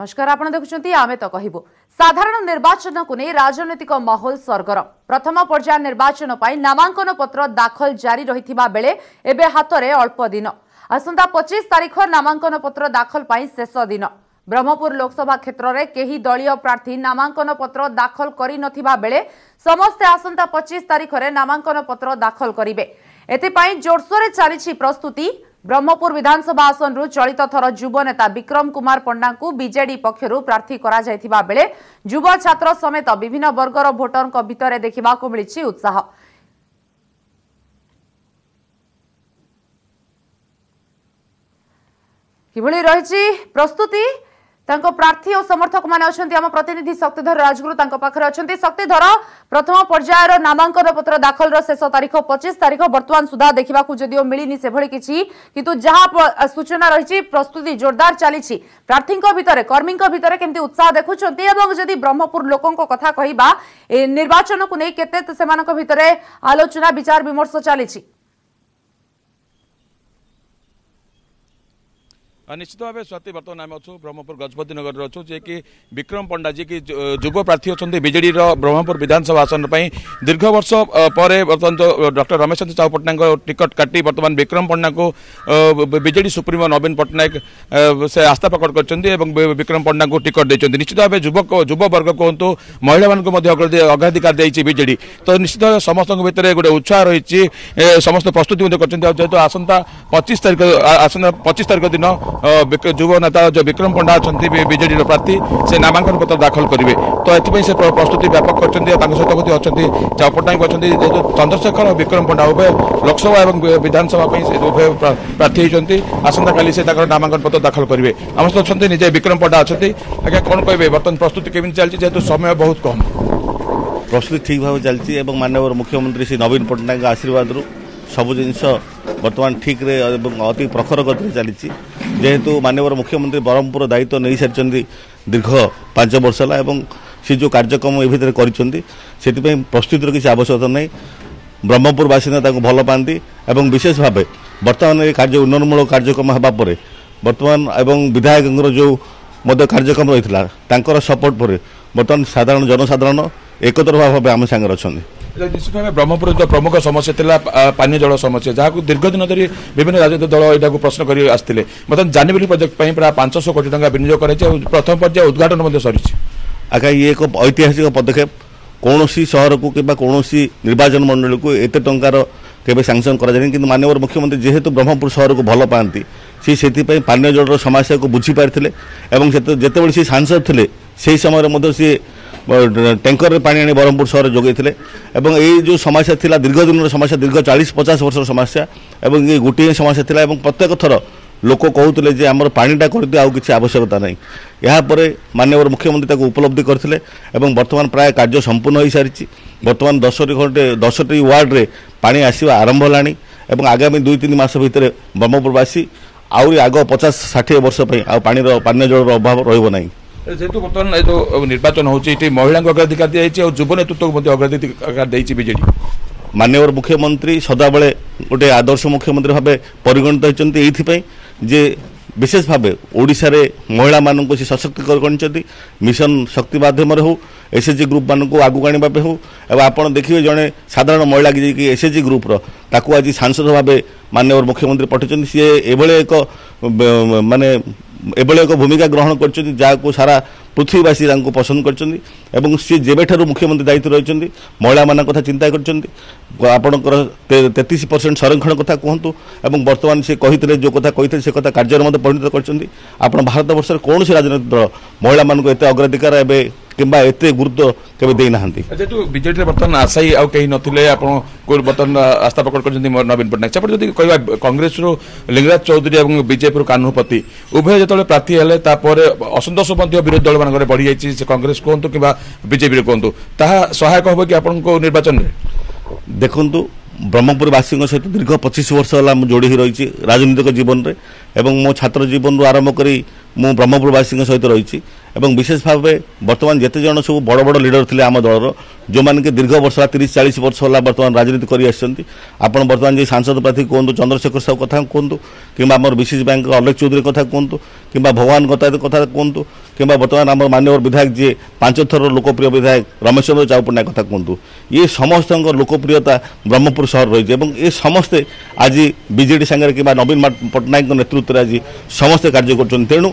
नमस्कार आपण देखुछंती आमे तो कहिबो साधारण निर्वाचन को नै राजनीतिक माहौल सरगरम प्रथम पर्याय निर्वाचन पाई नामांकन पत्र दाखल जारी रहिथिबा बेले एबे हातरे अल्प दिन आसंता 25 तारिख नामांकन पत्र दाखल पाई शेष दिन ब्रह्मपुर लोकसभा क्षेत्र में केही दलीय प्रार्थी नामांकन पत्र दाखल करि नथिबा बेले समस्ते आसंता 25 तारिख रे नामांकन पत्र दाखल करिवे एथिपाई जोरसोरे चली प्रस्तुति ब्रह्मपुर विधानसभा आसन रु चलित थर युव नेता विक्रम कुमार पंडा को बीजेडी पक्षरु प्रार्थी करा जायथिबा बेले युव छात्र समेत विभिन्न वर्गर भोटर भितर देखा मिली उत्साह किभली रही प्रस्तुति तांको प्रार्थी और समर्थक माने अछंती आम प्रतिनिधि शक्तिधर राजगुरु तांको पाखरे अछंती शक्तिधर प्रथम पर्यायर नामांकन पत्र दाखल रो शेष तारीख 25 तारीख वर्तमान सुधा देखा जदिओ मिलनी से भली किछि किंतु जहां सूचना रही प्रस्तुति जोरदार चली प्रार्थी भितर कर्मी भितर केमती उत्साह देखुछंती एवं जदि ब्रह्मपुर लोकों कथा कहिबा निर्वाचन को नै केते सेमानक भितर आलोचना विचार विमर्श चली निश्चित भाव स्वाति बर्तमान आम अच्छु ब्रह्मपुर गजपति नगर अच्छु जे कि विक्रम पंडा जी की युव प्रार्थी अच्छा बीजेडी ब्रह्मपुर विधानसभा आसन पर दीर्घ वर्ष पर बर्तमान जो डॉक्टर रमेश चंद्र साहू पट्टनायक टिकट काटी बर्तमान विक्रम पंडा को बीजेडी सुप्रीमो नवीन पट्टनायक से आस्था प्रकट कर विक्रम पंडा को टिकट देते निश्चित भाव युव वर्ग कहतु महिला मानक अग्राधिकार देती बीजेडी तो निश्चित भाव समस्त भितर गोटे उत्साह रही समस्त प्रस्तुति जेहेतु आसंता 25 तारीख दिन युव नेता जो विक्रम पंडा अच्छा बीजेडी प्रार्थी से नामांकन पत्र दाखल करेंगे तो ये प्रस्तुति व्यापक कर सहित अच्छा चाव पट्टनायक अच्छा जेहतु चंद्रशेखर और विक्रम पंडा उभय लोकसभा और विधानसभा उभय प्रार्थी होती आसंता काली से नामांकन पत्र दाखल करेंगे आम सहित अच्छा निजे विक्रम पंडा अच्छा आज्ञा कौन कहे बर्तमान प्रस्तुति केमी चलती जेहतु समय बहुत कम प्रस्तुति ठीक भाव चलती माननीय मुख्यमंत्री श्री नवीन पट्टनायक आशीर्वाद सबु जिन बर्तमान ठीक रे अति प्रखर गति चली जेहेतु माननीय मुख्यमंत्री ब्रह्मपुर दायित्व नहीं सारी दीर्घ 5 वर्ष है सी जो कार्यक्रम ए भितर कर प्रस्तुतिर किसी आवश्यकता नहीं ब्रह्मपुर बासिंदा भल पाती और विशेष भाव बर्तमान ये कार्य उन्नयनमूलक कार्यक्रम होगापर बर्तमान एवं विधायक जो कार्यक्रम रही सपोर्ट पर बर्तमान साधारण जनसाधारण एकतर भाव आम सागर अच्छा निश्चित भाव ब्रह्मपुर जो प्रमुख समस्या थिला पानी जल समस्या जहाँ दीर्घ दिन धरी विभिन्न राजनीतिक दल यहाँ प्रश्न कर आसते बर्तमान जानीबेली प्रोजेक्ट प्राय 500 कोटी टंका विनियोग कर प्रथम पर्याय उद्घाटन सरी आगे ये एक ऐतिहासिक पदक्षेप कौन सहर को कौन निर्वाचन मंडल को एत टंकार केवे सांक्शन कराए कि माननीय मुख्यमंत्री जेहेतु ब्रह्मपुर सहर को भल पाती सी पानी जल समस्या को बुझीपारी जिते सी सांसद थे से समय सी टैंकर पानी आनी ब्रह्मपुर सहर जोगैले एवं ये जो समस्या थिला दीर्घ दिन समस्या दीर्घ 40-50 वर्ष समस्या एवं ये गोटे समस्या थिला एवं प्रत्येक थर लोक कहते जे आमर पानीटा करदे आउ किसी आवश्यकता नहीं यापर माननीय मुख्यमंत्री उपलब्धि करते एवं वर्तमान प्राय कार्य संपूर्ण हो सारी बर्तमान 10टी वार्ड रे पानी आसवा आरंभ होलानी एवं आगामी 2-3 मास भितर ब्रह्मपुरवासी आउरी आग 50-60 वर्ष पानी पानीय जल अभाव रही जेहेतु बर्तमान जो निर्वाचन होती महिला अग्राधिकार दी युव नेतृत्व को अग्राधिकार देती बीजेडी माननीय मुख्यमंत्री सदाबले गोटे आदर्श मुख्यमंत्री भाव परिगणित होती जे विशेष भाव ओडिशा रे महिला मानक से सशक्तिकरण मिशन शक्ति माध्यम हो एसएचजी ग्रुप मानक आगू आने हो आपड़ देखिए जड़े साधारण महिला की एसएचजी ग्रुप ताकू आज सांसद भाव माननीय मुख्यमंत्री पठाई सी एभले एक माने एभले एक भूमिका ग्रहण कर सारा पृथ्वीवासी पसंद कर सी जेबेठारू मुख्यमंत्री दायित्व रही महिला मान कथा चिंता करपणकर 33% संरक्षण कथा कहतु और बर्तमान से कही जो कथा कही से कथा कार्य परिणत कर भारत वर्ष कौन राजनीतिक दल महिला मान एत अग्राधिकार एवं किंबा एत गुरुत्व केवे देना जेहेतु बीजेडी बर्तमान आशायी आउ कहीं नथिले आपण बर्तमान आस्था प्रकट कर नवीन पट्टनायक सेपटे जदि कहवा कांग्रेस लिंगराज चौधरी और बीजेपी कान्हुपति उभय जो प्रार्थी हेले असंतोष विरोधी दल मान बढ़ी जाइए कांग्रेस कहतु कि बीजेपी कहतु ताहा सहायक हम कि आपण निर्वाचन में देखु ब्रह्मपुरवासी सहित दीर्घ 25 वर्ष है जोड़ी रही राजनीतिक जीवन में एवं मो छात्र जीवन आरंभ करी मु ब्रह्मपुरवासी सहित रही ଏବଂ ବିଶେଷ ଭାବେ ବର୍ତ୍ତମାନ ଯେତେ ଜଣ ସବୁ ବଡ଼ ବଡ଼ লিডର ଥିଲେ ଆମ ଦଳର ଯେଉଁମାନେ କି ଦୀର୍ଘ ବର୍ଷ 30-40 ବର୍ଷ ହେଲା ବର୍ତ୍ତମାନ ରାଜନୀତି କରି ଆସିଛନ୍ତି ଆପଣ ବର୍ତ୍ତମାନ ଯେ ସାଂସଦ ପ୍ରାର୍ଥୀ କୁହନ୍ତୁ ଚନ୍ଦ୍ରଶେଖର ସାହୁ କଥା କୁହନ୍ତୁ କିମ୍ବା ଆମର ବିଶେଷ ବ୍ୟାଙ୍କର ଅଲେଖ ଚୌଧୁରୀ କଥା କୁହନ୍ତୁ କିମ୍ବା ଭଗବାନ କଥା କୁହନ୍ତୁ କିମ୍ବା ବର୍ତ୍ତମାନ ଆମର ମାନ୍ୟବର ବିଧାୟକ ଯିଏ 5 ଥରର ଲୋକପ୍ରିୟ ବିଧାୟକ ରମେଶ ଚନ୍ଦ୍ର ଚାଉପଟ୍ଟନାୟକ କଥା କୁହନ୍ତୁ ଏ ସମସ୍ତଙ୍କ ଲୋକପ୍ରିୟତା ବ୍ରହ୍ମପୁର ସହର ରହିଛି ଏବଂ ଏ ସମସ୍ତେ ଆଜି ବିଜେଡି ସାଙ୍ଗରେ କିମ୍ବା ନବୀନ ପଟ୍ଟନାୟକଙ୍କ ନେତୃତ୍ୱରେ ଆଜି ସମସ୍ତେ କାର୍ଯ୍ୟ କରୁଛନ୍ତି ତେଣୁ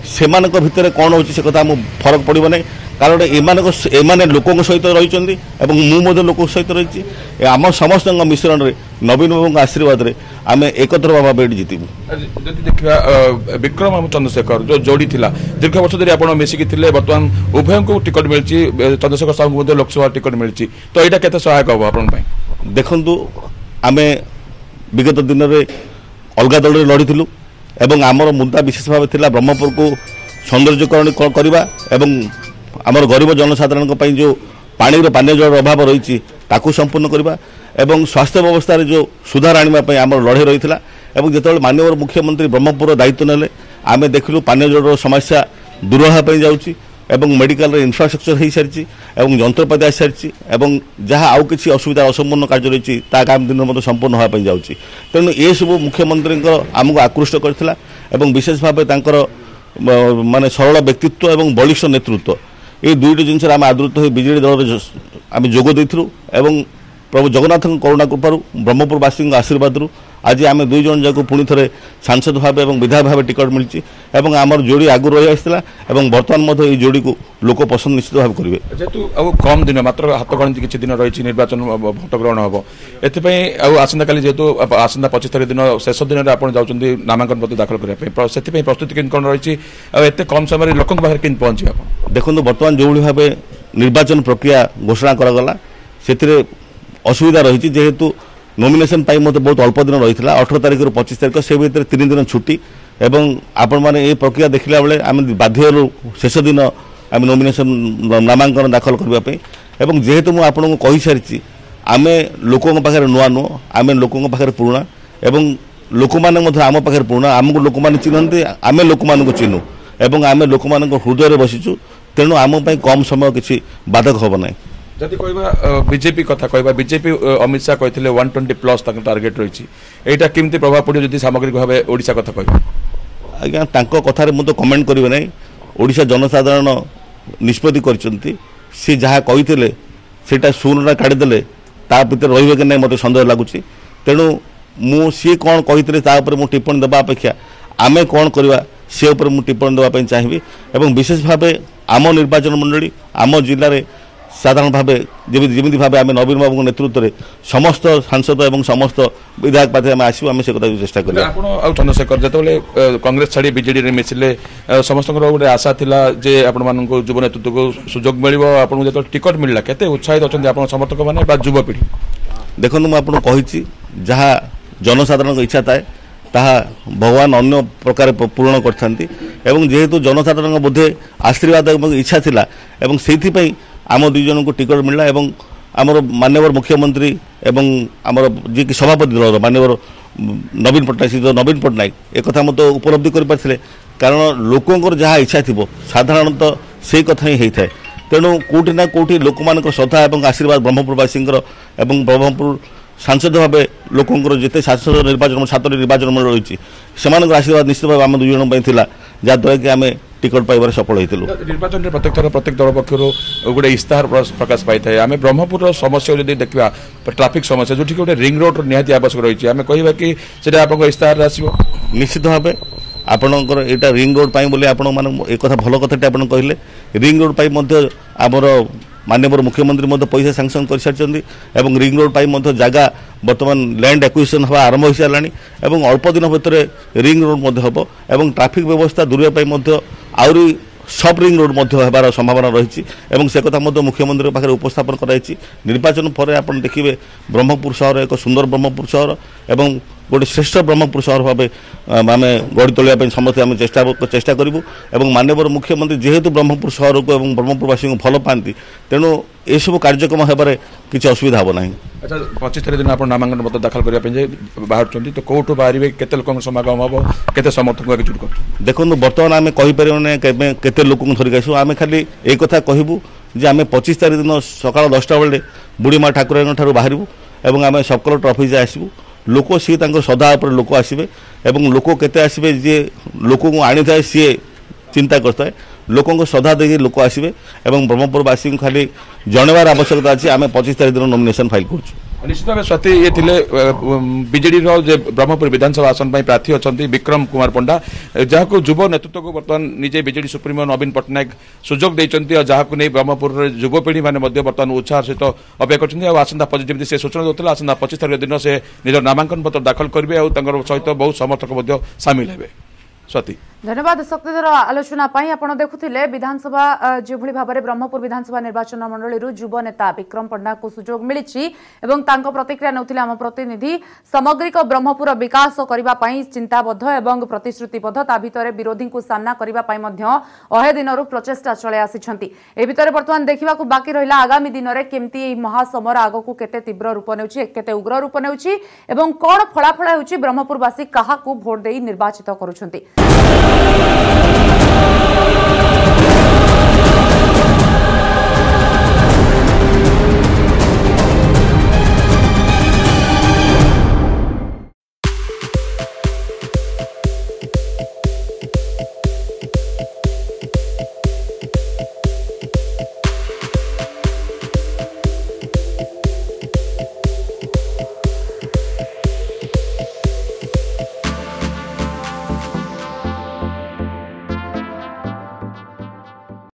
ସେମାନଙ୍କ ଭିତରେ କ'ଣ ହେଉଛି ସେ କଥା ଆମକୁ ଫରକ ପଡ଼ିବ ନାହିଁ କାରଣ ଏମାନେ ଲୋକଙ୍କ ସହିତ ରହିଛନ୍ତି ଏବଂ ମୁଁ ମଧ୍ୟ ଲୋକଙ୍କ ସହିତ ରହିଛି ଆମ ସମସ୍ତଙ୍କ ମିଶ୍ରଣରେ ନବୀନ ବାବୁଙ୍କ ଆଶୀର୍ବାଦରେ ଆମେ ଏକତ୍ର ଭାବେ ଏଠି ଜିତିବୁ ଯଦି ଦେଖିବା ବିକ୍ରମ ଏବଂ ଚନ୍ଦ୍ରଶେଖର ଯେଉଁ ଯୋଡ଼ି ଥିଲା ଦୀର୍ଘ ବର୍ଷ ଧରି ଆପଣ ମିଶିକି ଥିଲେ ବର୍ତ୍ତମାନ ଉଭୟଙ୍କୁ ଟିକଟ ମିଳିଛି ଚନ୍ଦ୍ରଶେଖର ସାହୁଙ୍କୁ ମଧ୍ୟ ଲୋକସଭା ଟିକଟ ମିଳିଛି ତ ଏଇଟା କେତେ ସହାୟକ ହେବ ଆପଣଙ୍କ ପାଇଁ ଦେଖନ୍ତୁ ଆମେ ବିଗତ ଦିନରେ ଅଲଗା ଦଳରେ ଲଢ଼ିଥିଲୁ ଏବଂ ଆମର ମୁଦ୍ଦା ବିଶେଷ ଭାବେ ଥିଲା ବ୍ରହ୍ମପୁରକୁ ସୌନ୍ଦର୍ଯ୍ୟକରଣ କରିବା ଏବଂ ଆମର ଗରିବ ଜନସାଧାରଣଙ୍କ ପାଇଁ ଯେଉଁ ପାଣିର ପାନୀୟ ଜଳର ଅଭାବ ରହିଛି ତାକୁ ସମ୍ପୂର୍ଣ୍ଣ କରିବା ଏବଂ ସ୍ୱାସ୍ଥ୍ୟ ବ୍ୟବସ୍ଥାରେ ଯେଉଁ ସୁଧାର ଆଣିବା ପାଇଁ ଆମର ଲଢ଼େଇ ରହିଥିଲା ଏବଂ ଯେତେବେଳେ ମାନ୍ୟବର ମୁଖ୍ୟମନ୍ତ୍ରୀ ବ୍ରହ୍ମପୁରର ଦାୟିତ୍ୱ ନେଲେ ଆମେ ଦେଖିଲୁ ପାନୀୟ ଜଳର ସମସ୍ୟା ଦୂର ହେବା ପାଇଁ ଯାଉଛି ଏବଂ ମେଡିକାଲର ଇନଫ୍ରାଷ୍ଟ୍ରକ୍ଚର ହୋଇସାରିଛି ଏବଂ ଯନ୍ତ୍ରପାତି ଆସିସାରିଛି ଏବଂ ଯାହା ଆଉ କିଛି ଅସୁବିଧା ଅସମ୍ପୂର୍ଣ୍ଣ କାର୍ଯ୍ୟ ରହିଛି ତାହା ଆଗାମୀ ଦିନରେ ମଧ୍ୟ ସମ୍ପୂର୍ଣ୍ଣ ହେବା ପାଇଁ ଯାଉଛି ତେଣୁ ଏସବୁ ମୁଖ୍ୟମନ୍ତ୍ରୀଙ୍କର ଆମକୁ ଆକୃଷ୍ଟ କରିଥିଲା ଏବଂ ବିଶେଷ ଭାବେ ତାଙ୍କର ମାନେ ସରଳ ବ୍ୟକ୍ତିତ୍ୱ ଏବଂ ବଳିଷ୍ଠ ନେତୃତ୍ୱ এই দুইটি জিনিসের আমি আদৃত হয়ে বিজেডি দলের আমি যোগ দিয়েছিলু এবং প্রভু জগন্নাথଙ୍କ করুণা কৃপার ব্রহ্মপুরবাসীଙ୍କ আশীর্বাদরু আজ আমি দুই জন যাকে পুনি থরে সাংসদ ভাবে এবং বিধায়ক ভাবে টিকট মিলছি এবং আমার যোড়ি আগু রহি আসছিল এবং বর্তমান মধ্যে এই যোড়িকে লোক পছন্দ নিশ্চিত ভাবে করবে যেহেতু আউ কম দিন মাত্র হাত গণতি কিছু দিন রয়েছে নির্বাচন ভোট গ্রহণ হব এথিপাই আউ আসন্তাকালি যেহেতু আসন্তা 25 তারিখ দিন শেষ দিনে আপনার যাচ্ছেন নামাঙ্কন পত্র দাখল করা সেপাই প্রস্তুতি কেন কোণ রয়েছে এতে কম সময় লোক পাখে কেন পৌঁছবে আপনার দেখুন বর্তমান যেভাবে ভাবে নির্বাচন প্রক্রিয়া ঘোষণা করা গলা সেতিরে অসুবিধা রয়েছে যেহেতু নমিনেসন পাই মতো বহুত অল্প দিন রয়েছে 18 তারিখ রু 25 তারিখ সে ভিতরে 3 দিন ছুটি এবং আপন মানে এই প্রক্রিয়া দেখিলা বেলে আমি বাধ্য হলু শেষ দিন আমি নমিনেসন নামাঙ্কন দাখল করা এবং যেহেতু মু আপনাকে কই সারিছি আমি লোকଙ୍କ পাখে নূয়া নো আমি লোকଙ୍କ পাখে পুরোনা এবং লোকମାନେ ମଧ୍ୟ ଆମ ପାଖରେ ପୁରୁଣା ଆମକୁ ଲୋକମାନେ ଚିହ୍ନନ୍ତି ଆମେ ଲୋକମାନଙ୍କୁ ଚିହ୍ନୁ ଏବଂ ଆମେ ଲୋକମାନଙ୍କ ହୃଦୟରେ ବସିଛୁ ତେଣୁ ଆମ ପାଇଁ କମ୍ ସମୟ କିଛି ବାଧକ ହେବ ନାହିଁ যদি কইবা বিজেপি কথা কইবা বিজেপি অমিত শাহ কইଥିଲେ 120+ তাଙ୍କ টার্গেট রয়েছে এইটা কেমতি প্রভাব পড়িও যদি সামগ্রিক ভাবে ওড়িশা কথা কইবা আজ্ঞা তাଙ୍କ কথারে মু তো কমেন্ট করিবে নাই ওড়িশা জনসাধারণ নিষ্পত্তি করছন্তি সে যাহা কইଥିଲେ সেটা শূন্যটা কাটি দেলে তা ভিতরে রহিবে কি নাই মতে সন্দেহ লাগুছি তেণু মু সে কোন কইଥିଲେ তা উপরে মু টিপ্পणी দেবা অপেক্ষা আমি কোন করিবা সে উপরে মু টিপ্পणी দেবা ପାଇଁ চাহিবি এবং বিশেষ ভাবে আম নির্বাচন মণ্ডলী আম জেলার সাধারণ ভাবে যেমি ভাবে আমি নবীন বাবুଙ୍କ নেতৃত্বে সমস্ত সাংসদ এবং সমস্ত বিধায়ক প্রার্থী আমি আসবো আমি সে কথা চেষ্টা করি আপন আর চন্দ্রশেখর যেতবে কংগ্রেস ছাড়ি বিজেডি রে মিশিলে সমস্ত গোটে আশা লা যে আপন মানক যুব নেতৃত্বকে সুযোগ মিলিব আপন যেত টিকট মিললা কেতে উৎসাহিত অছন্তি আপন সমর্থক মানে বা যুবপিঢ়ি দেখুন মু আপন কহিছি যাহা জনসাধারণଙ୍କ ইচ্ছা থাকে তাহা ভগবান অন্য প্রকারে পূরণ করথান্তি এবং যেহেতু জনসাধারণଙ୍କ বোধে আশীর্বাদ এবং ইচ্ছা ଥିଲା এবং সেইথিপাই आम दुई जन को टिकट मिलला और आमर माननीय मुख्यमंत्री एवं आमर जी की सभापति दल माननीय नवीन पट्टनायक श्री नवीन पट्टनायक एक मत उपलब्धि कर पारे कारण लोकंर जहाँ इच्छा थी साधारणतः से कथा ही होता है तेणु कौटी ना कौटी लोक मान श्रद्धा और आशीर्वाद ब्रह्मपुरवासी ब्रह्मपुर सांसद भाव लोकंर जिते सांसद निर्वाचन 7 निर्वाचन मंडल रही से आशीर्वाद निश्चित भाव आम दुई जन जहाँद्वारा कि आम टिकट पाइबार सफल होइतिलु निर्वाचन रे प्रत्येक थर प्रत्येक दल पक्षर गोटे इस्ताहार प्रकाश पाई थाए आम ब्रह्मपुर समस्या जब देखा ट्राफिक समस्या जो गोटे रिंग रोड निहाती आवश्यक रही है आम कहवा कि आप इस्ताहार आसो निश्चित भाव आपणकर यहाँ रिंग रोड बोली आपण एक भल कथाटे आप कहले रिंग रोड आमर माननीय मुख्यमंत्री पैसा सांक्शन कर सारी रिंग रोड जगह बर्तमान लैंड एक्विजिशन हवा आरंभ हो सारा और अल्प दिन भितर रिंग रोड हम और ट्राफिक व्यवस्था दूर आउरी सब रिंग रोड होबार संभावना रही से कथा मुख्यमंत्री पाखे उपस्थापन कराई निर्वाचन पर आप देखिए ब्रह्मपुर सहर एक सुंदर ब्रह्मपुर सहर और गोटे श्रेष्ठ ब्रह्मपुर सहर भाव आम गढ़ी तोलिया समस्ते आम चेष्टा करूँ और माननीय मुख्यमंत्री जेहेतु ब्रह्मपुर सहर को ब्रह्मपुरवासी को भल पाती तेणु यू कार्यक्रम होबार किसी असुविधा हे ना। अच्छा 25 तारीख दिन आप नामांकन पत्र दाखल करने बाहर तो कौटू बाहर केते लोक समागम हम केते समर्थक एकजुट कर देखो बर्तमान आम कहीपर केते लोक धरिक आसू आम खाली एक कथा कहबू जे आम 25 तारीख दिन सकाल 10टा बेले बुढ़ी माँ ठाकुराणी ठार बाहरबू और आम सब कलेक्टर ऑफिस आसबू लोक सी श्रद्धा उपर लोक आसबे और लोक केते आसबे जे लोक को आनी थाए सी चिंता करता लोकों श्रद्धा देखिए लोक आसबे और ब्रह्मपुरवासी खाली जनवार आवश्यकता अच्छी आम 25 तारीख दिन नॉमिनेशन फाइल कर निश्चित भाव स्वाति ये बीजेडी ब्रह्मपुर विधानसभा आसन प्रार्थी अच्छा विक्रम कुमार पंडा जहाँ युव नेतृत्व को बर्तमान निजे बीजेडी सुप्रीमो नवीन पट्टनायक सुजोग देते जहाँ को नहीं ब्रह्मपुर युवपीढ़ी मैंने बर्तमान उत्साह सहित अपेक्षा कर आसंता जमी से सूचना देते आसंता 25 तारीख दिन से निज नामांकन पत्र दाखल करेंगे और सहित बहुत समर्थक सामिल हे स्वाति धन्यवाद शक्तिधर आलोचना आपण देखुथिले विधानसभा जो भाव में ब्रह्मपुर विधानसभा निर्वाचन मंडली युव नेता विक्रम पंडा को सुजोग मिली एवं तांको प्रतिक्रिया नौथिले आम प्रतिनिधि सामग्रिक ब्रह्मपुर विकास करने चिंताबद्ध एवं प्रतिश्रुतिबद्ध ता भितर विरोधी को सामना करने अहे दिन प्रचेषा चले आसी ए भितर बर्तमान देखा बाकी रहा आगामी दिन में केमती महासमर आग को केते तीव्र रूप नेते उग्र रूप नेउछि एवं कौन फलाफल होउछि ब्रह्मपुरवासी काहाकू भोट दे निर्वाचित करुछंती।